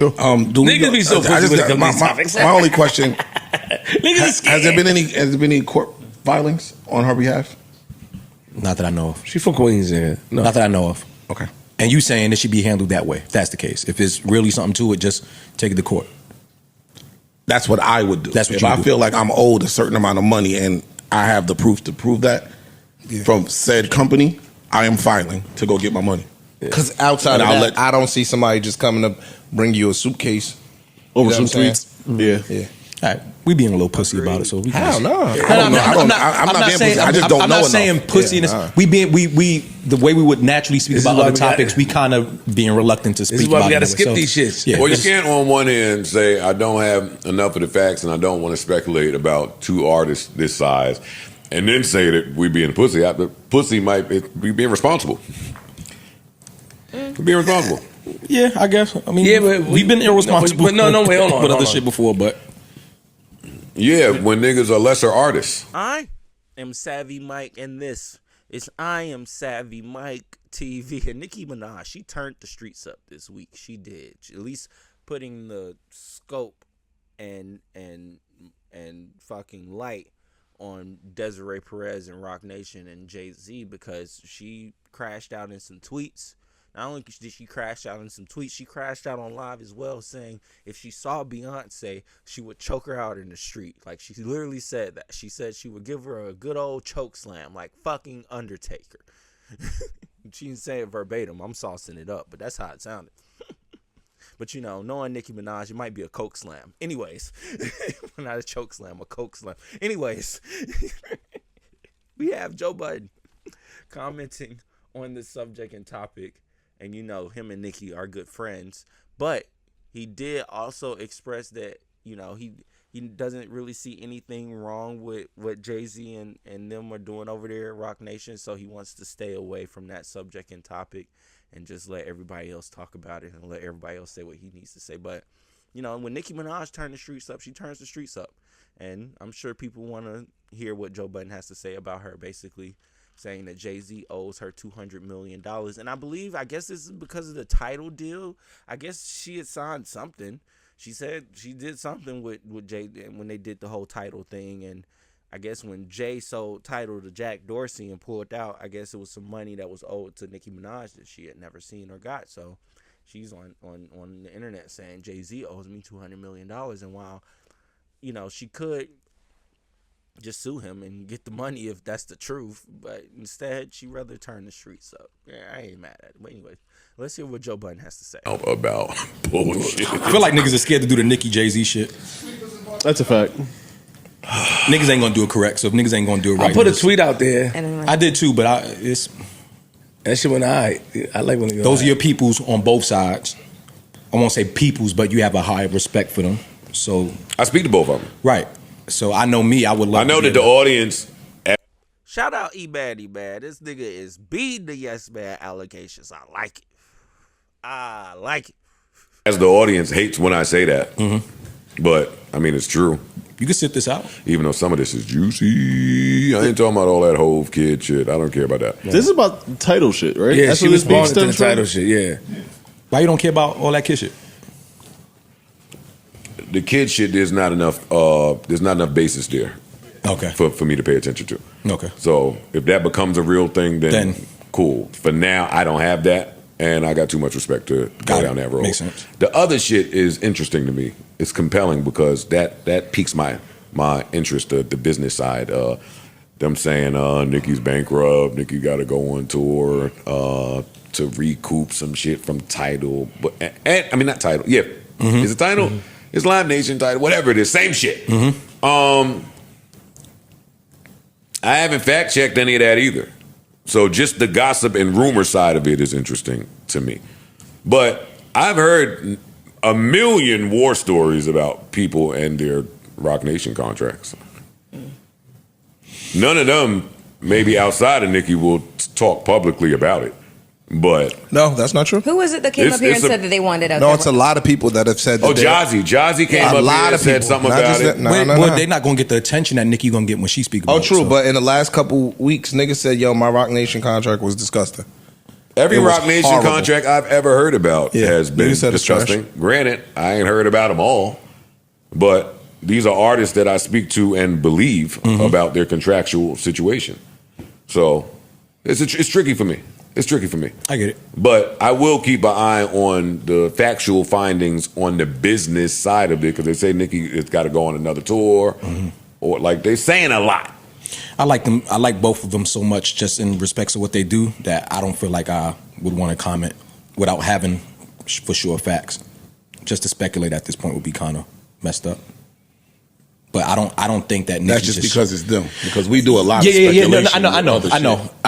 Niggas be so pussy when it comes to these topics. My only question: has there been any court filings on her behalf? Not that I know of. She from Queens, yeah. No. Not that I know of. Okay. And you saying it should be handled that way? If that's the case. If it's really something to it, just take it to court. That's what I would do. That's what if you I do. feel like I'm owed a certain amount of money and I have the proof to prove that from said company, I am filing to go get my money. Because outside of that, I don't see somebody just coming up bring you a suitcase over some tweets. Yeah. All right, we being a little pussy about it, so we Hell no. I'm not being pussy. I just don't know I'm not enough. saying pussiness. We the way we would naturally speak about other topics, we kind of being reluctant to speak. This is why about we got to it. skip So, these shits. yeah. Well, you can't on one end say I don't have enough of the facts and I don't want to speculate about two artists this size, and then say that we being pussy. Pussy might be being responsible. Being responsible. Yeah, I guess. I mean, Yeah, but we've been irresponsible. but no, wait, hold on, with hold other on. shit before, but Yeah, when niggas are lesser artists. I am Savvy Mike, and this is I Am Savvy Mike TV. And Nicki Minaj, she turned the streets up this week. She did. At least putting the scope and fucking light on Desiree Perez and Roc Nation and Jay-Z, because she crashed out in some tweets. Not only did she crash out in some tweets, she crashed out on live as well, saying if she saw Beyonce, she would choke her out in the street. Like, she literally said that. She said she would give her a good old choke slam, like fucking Undertaker. She didn't say it verbatim. I'm saucing it up, but that's how it sounded. But, you know, knowing Nicki Minaj, it might be a coke slam. Anyways, not a choke slam, a coke slam. Anyways, we have Joe Budden commenting on the subject and topic. And, you know, him and Nicki are good friends. But he did also express that, you know, he doesn't really see anything wrong with what Jay-Z and them are doing over there at Roc Nation. So he wants to stay away from that subject and topic and just let everybody else talk about it and let everybody else say what he needs to say. But, you know, when Nicki Minaj turns the streets up, she turns the streets up. And I'm sure people want to hear what Joe Budden has to say about her, basically saying that Jay-Z owes her $200 million. And I guess this is because of the title deal. I guess she had signed something. She said she did something with Jay when they did the whole title thing. And I guess when Jay sold title to Jack Dorsey and pulled out, I guess it was some money that was owed to Nicki Minaj that she had never seen or got. So she's on the internet saying Jay-Z owes me $200 million. And while, you know, she could just sue him and get the money if that's the truth, but instead she'd rather turn the streets up. Yeah, I ain't mad at it. But anyway, let's hear what Joe Budden has to say About bullshit. I feel like niggas are scared to do the Nicki Jay-Z shit. That's a fact. Niggas ain't gonna do it correct, so if niggas ain't gonna do it right, I put a tweet out there. I did too, but it's That shit went alright. I like when it goes. those are your peoples on both sides. I won't say peoples, but you have a high respect for them. So I speak to both of them. right. So I know me. I would love. I know to that the audience. Shout out E-Bad. This nigga is beating the Yes Man allegations. I like it. As the audience hates when I say that. But, I mean, it's true. You can sit this out. Even though some of this is juicy. I ain't talking about all that Hove kid shit. I don't care about that. This is about title shit, right? Yeah, That's she what this beef responded to the stems from? title shit, yeah. Why you don't care about all that kid shit? The kid shit, there's not enough basis there. Okay. For me to pay attention to. Okay. So if that becomes a real thing, then cool. For now, I don't have that, and I got too much respect to go down that road. Makes sense. The other shit is interesting to me. It's compelling because that piques my interest, the business side. Them saying Nicki's bankrupt, Nicki got to go on tour to recoup some shit from Tidal, but and I mean not Tidal, yeah, is it Tidal? It's Live Nation Tidal, whatever it is, same shit. I haven't fact checked any of that either, so just the gossip and rumor side of it is interesting to me. But I've heard a million war stories about people and their Roc Nation contracts. None of them, maybe outside of Nicki, will talk publicly about it. But no, that's not true. Who was it that came up here and said that they wanted out? No, it's a lot of people that have said that. Jazzy came up here and said something about it. Well, they're not gonna get the attention that Nicki gonna get when she speaks about it. Oh, true. But in the last couple weeks, niggas said, yo, my Roc Nation contract was disgusting. Every It was Rock Nation horrible. contract I've ever heard about has been Niggas said it's disgusting. Granted, I ain't heard about them all, but these are artists that I speak to and believe about their contractual situation. So it's tricky for me. It's tricky for me. I get it. But I will keep an eye on the factual findings on the business side of it, because they say Nicki has got to go on another tour, or like they're saying a lot. I like them. I like both of them so much, just in respects of what they do, that I don't feel like I would want to comment without having for sure facts. Just to speculate at this point would be kind of messed up. But I don't think that Nicki That's just because it's them. Because we do a lot of Yeah. speculation. No, I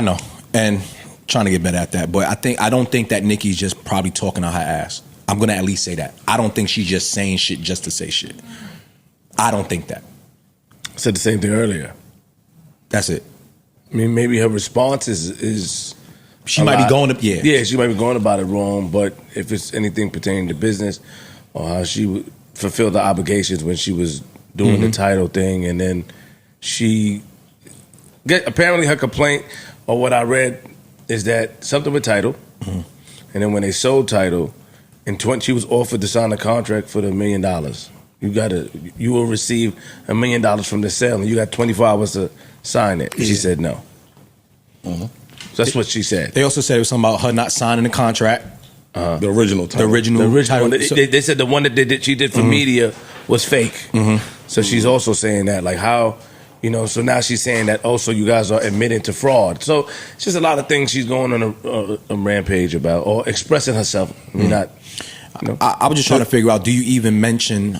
know, shit. and trying to get better at that. But I don't think that Nicki's just probably talking out her ass. I'm gonna at least say that. I don't think she's just saying shit just to say shit. I don't think that. I said the same thing earlier. That's it. I mean, maybe her response is She might be going to yeah, she might be going about it wrong. But if it's anything pertaining to business or how she fulfilled the obligations when she was doing the title thing, and then apparently her complaint, or what I read, is that something with title, and then when they sold title, she was offered to sign a contract for the $1 million. You will receive $1 million from the sale, and you got 24 hours to sign it. And she said no. So that's what she said. They also said it was something about her not signing the contract. The original title. The original one. title. They said the one that she did for media was fake. So she's also saying that, like, how, so now she's saying that also you guys are admitting to fraud. So it's just a lot of things she's going on a rampage about, or expressing herself. I mean, not. I was just trying to figure out, do you even mention,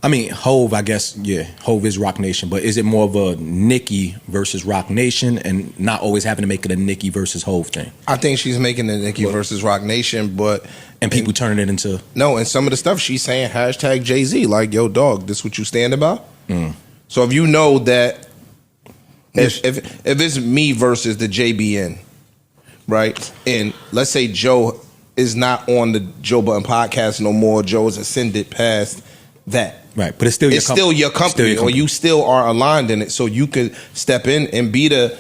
I mean, Hove, I guess, Hove is Rock Nation, but is it more of a Nicki versus Rock Nation and not always having to make it a Nicki versus Hove thing? I think she's making the Nicki versus Rock Nation, but And people turning it into... no, and some of the stuff she's saying hashtag Jay-Z, like, yo, dog, this what you stand about? So if you know that, if it's me versus the JBN, right, and let's say Joe is not on the Joe Budden podcast no more, Joe has ascended past that. Right, but it's still your Still your company, or you still are aligned in it, so you could step in and be the,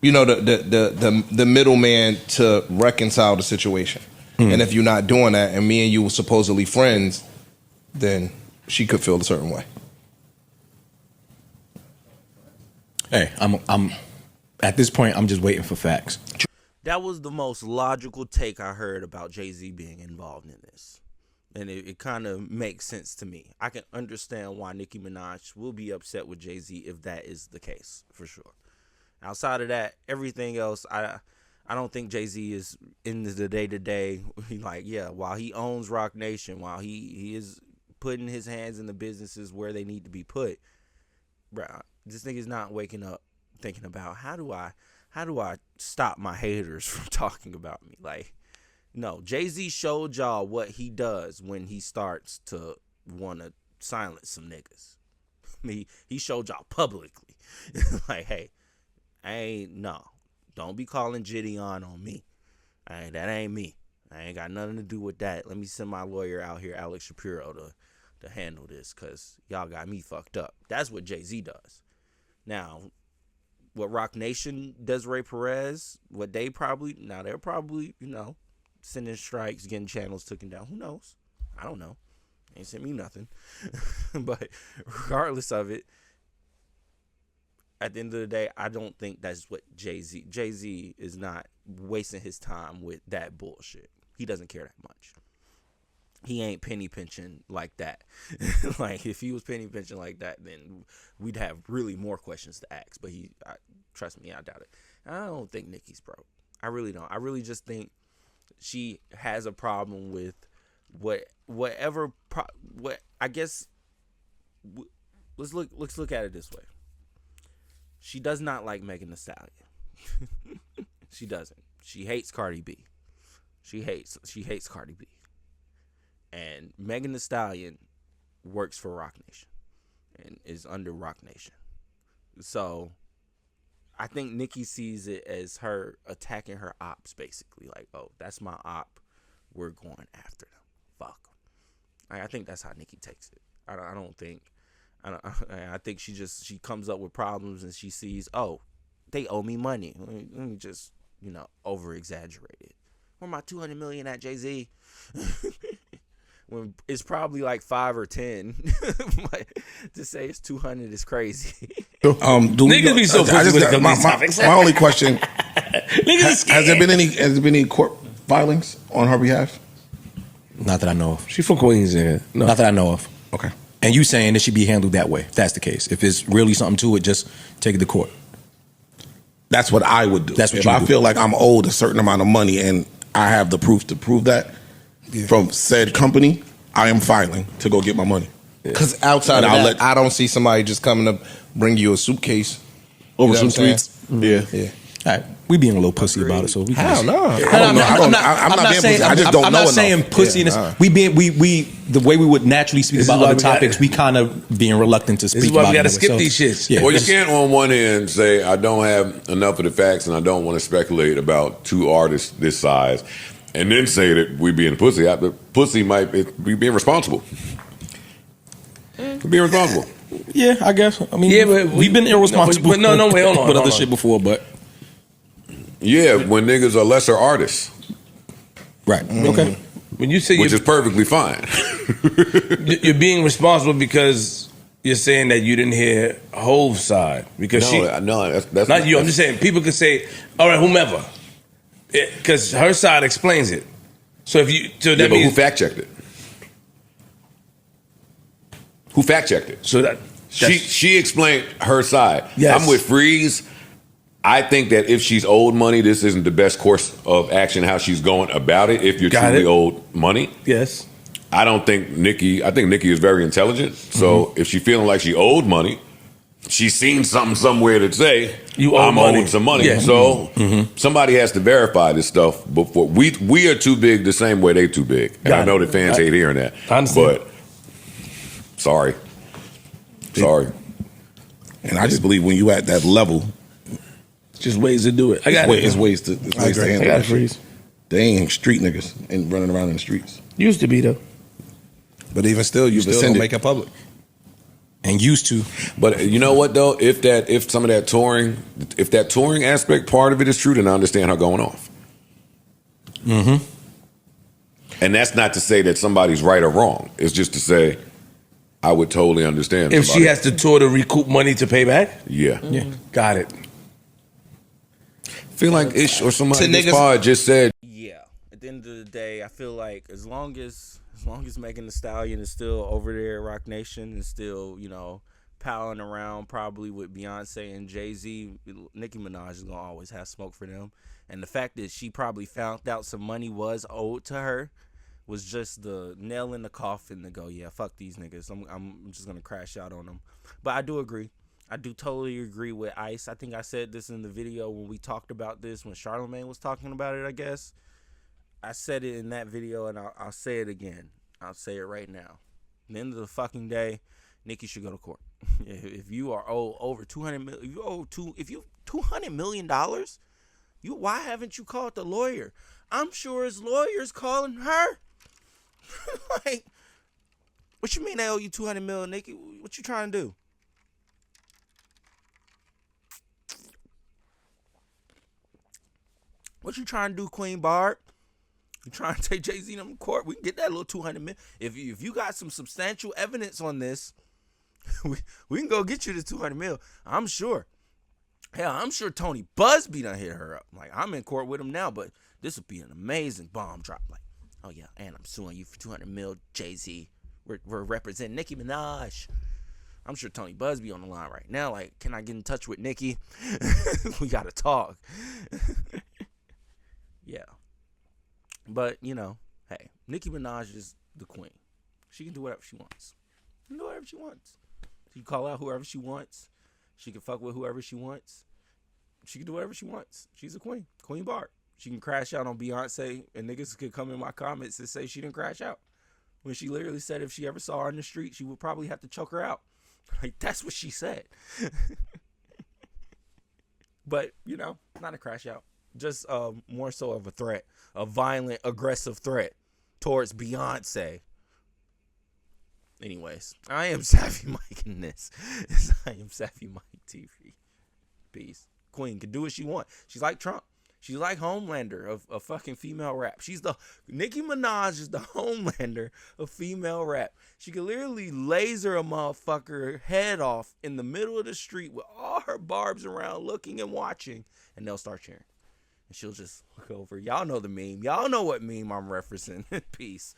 the middleman to reconcile the situation. And if you're not doing that, and me and you were supposedly friends, then she could feel a certain way. Hey, I'm at this point, I'm just waiting for facts. That was the most logical take I heard about Jay-Z being involved in this. And it kind of makes sense to me. I can understand why Nicki Minaj will be upset with Jay-Z if that is the case, for sure. Outside of that, everything else, I don't think Jay-Z is in the day-to-day. Like, yeah, while he owns Rock Nation, while he is putting his hands in the businesses where they need to be put, bro, this nigga's not waking up thinking about how do I stop my haters from talking about me. Like, no, Jay-Z showed y'all what he does when he starts to want to silence some niggas. He showed y'all publicly. Like, hey, don't be calling Gideon on me. That ain't me. I ain't got nothing to do with that. Let me send my lawyer out here, Alex Shapiro, to handle this, because y'all got me fucked up. That's what Jay-Z does. Now, what Rock Nation, Desiree Perez, they're probably, sending strikes, getting channels taken down. Who knows? I don't know. Ain't sent me nothing. But regardless of it, at the end of the day, I don't think that's what Jay-Z is not wasting his time with that bullshit. He doesn't care that much. He ain't penny pinching like that. Like, if he was penny pinching like that, then we'd have really more questions to ask. But trust me, I doubt it. I don't think Nicki's broke. I really don't. I really just think she has a problem with whatever. I guess. Let's look at it this way. She does not like Megan Thee Stallion. She doesn't. She hates Cardi B. She hates Cardi B. And Megan Thee Stallion works for Rock Nation and is under Rock Nation. So I think Nicki sees it as her attacking her ops, basically. Like, oh, that's my op. We're going after them. Fuck them. I think that's how Nicki takes it. I think she comes up with problems and she sees, oh, they owe me money. Let me just over exaggerated. Where my 200 million at, Jay-Z? When it's probably like 5 or 10. But to say it's 200 is crazy. Niggas be so pussy when it comes to these topics. My only question: Niggas has there been any court filings on her behalf? Not that I know of. She from Queens, yeah. No. Not that I know of. Okay. And you saying it should be handled that way? If that's the case. If it's really something to it, just take it to court. That's what I would do. That's what if you I do. feel like I'm owed a certain amount of money and I have the proof to prove that from said company, I am filing to go get my money. Because outside And of I'll that, I don't see somebody just coming up bring you a suitcase Over You know some what I'm tweets. Yeah. Yeah. All right, we being a little pussy about it, so we can Hell no. I'm not being pussy. I just don't know I'm not enough. saying pussy. Yeah, We the way we would naturally speak This is about why other we got- topics, we kind of being reluctant to speak This is why about we got to it skip anyway. these shits. Yeah. Well, you can't on one hand say I don't have enough of the facts and I don't want to speculate about two artists this size, and then say that we being pussy. The pussy might be being responsible. Being responsible. Yeah, I guess. I mean, Yeah, but we've been irresponsible. but no, wait, hold on, with hold other on. shit before, but Yeah, when niggas are lesser artists, right. Okay. When you say which is perfectly fine. you're being responsible because you're saying that you didn't hear Hove's side because That's not you. I'm just saying people could say, all right, whomever, because her side explains it. So if you, so Yeah, that but who means fact checked it? Who fact checked it? so that She explained her side. Yes. I'm with Freeze. I think that if she's owed money, this isn't the best course of action how she's going about it. If you're Got truly it. owed money, yes. I think Nicki is very intelligent. So if she's feeling like she owed money, she's seen something somewhere that say You owe I'm money. owed some money. Yeah. So somebody has to verify this stuff before we are too big the same way they too big. And Got I know it. that fans hate hearing that. I understand. But sorry. And I just believe when you at that level, Just ways to do it. I got it's it. ways to I handle got that it, shit. Freeze. They ain't street niggas and running around in the streets. Used to be though. But even still, you You've still don't ascended. make it public. And used to. But you know what though? If some of that touring, if that touring aspect part of it is true, then I understand her going off. Mm-hmm. And that's not to say that somebody's right or wrong. It's just to say I would totally understand. If she somebody- has to tour to recoup money to pay back, yeah. got it. Feel like Ish or somebody To this niggas- pod just said Yeah. At the end of the day, I feel like as long as Megan Thee Stallion is still over there at Rock Nation and still, palling around probably with Beyonce and Jay-Z, Nicki Minaj is gonna always have smoke for them. And the fact that she probably found out some money was owed to her was just the nail in the coffin to go, yeah, fuck these niggas. I'm just gonna crash out on them. But I do agree. I do totally agree with Ice. I think I said this in the video when we talked about this, when Charlamagne was talking about it, I guess. I said it in that video, and I'll say it again. I'll say it right now. At the end of the fucking day, Nicki should go to court. If you are owed over $200 million, if you $200 million, why haven't you called the lawyer? I'm sure his lawyer's calling her. Like, what you mean they owe you $200 million, Nicki? What you trying to do? What you trying to do, Queen Barb? You trying to take Jay-Z to court? We can get that little $200 million. If you got some substantial evidence on this, we can go get you the $200 million. I'm sure. Hell, I'm sure Tony Busby done hit her up. Like, I'm in court with him now, but this would be an amazing bomb drop. Like, oh yeah, and I'm suing you for $200 million, Jay-Z. We're representing Nicki Minaj. I'm sure Tony Busby on the line right now. Like, can I get in touch with Nicki? We gotta talk. Yeah. But, hey, Nicki Minaj is the queen. She can do whatever she wants. She can do whatever she wants. She can call out whoever she wants. She can fuck with whoever she wants. She can do whatever she wants. She's a queen. Queen Bart. She can crash out on Beyonce, and niggas could come in my comments and say she didn't crash out. When she literally said if she ever saw her in the street, she would probably have to choke her out. Like, that's what she said. But, not a crash out. Just more so of a threat. A violent, aggressive threat towards Beyonce. Anyways, I am Savvy Mike in this. I am Savvy Mike TV. Peace. Queen can do what she wants. She's like Trump. She's like Homelander of fucking female rap. Nicki Minaj is the Homelander of female rap. She can literally laser a motherfucker head off in the middle of the street with all her barbs around looking and watching, and they'll start cheering. And she'll just look over. Y'all know the meme. Y'all know what meme I'm referencing. Peace.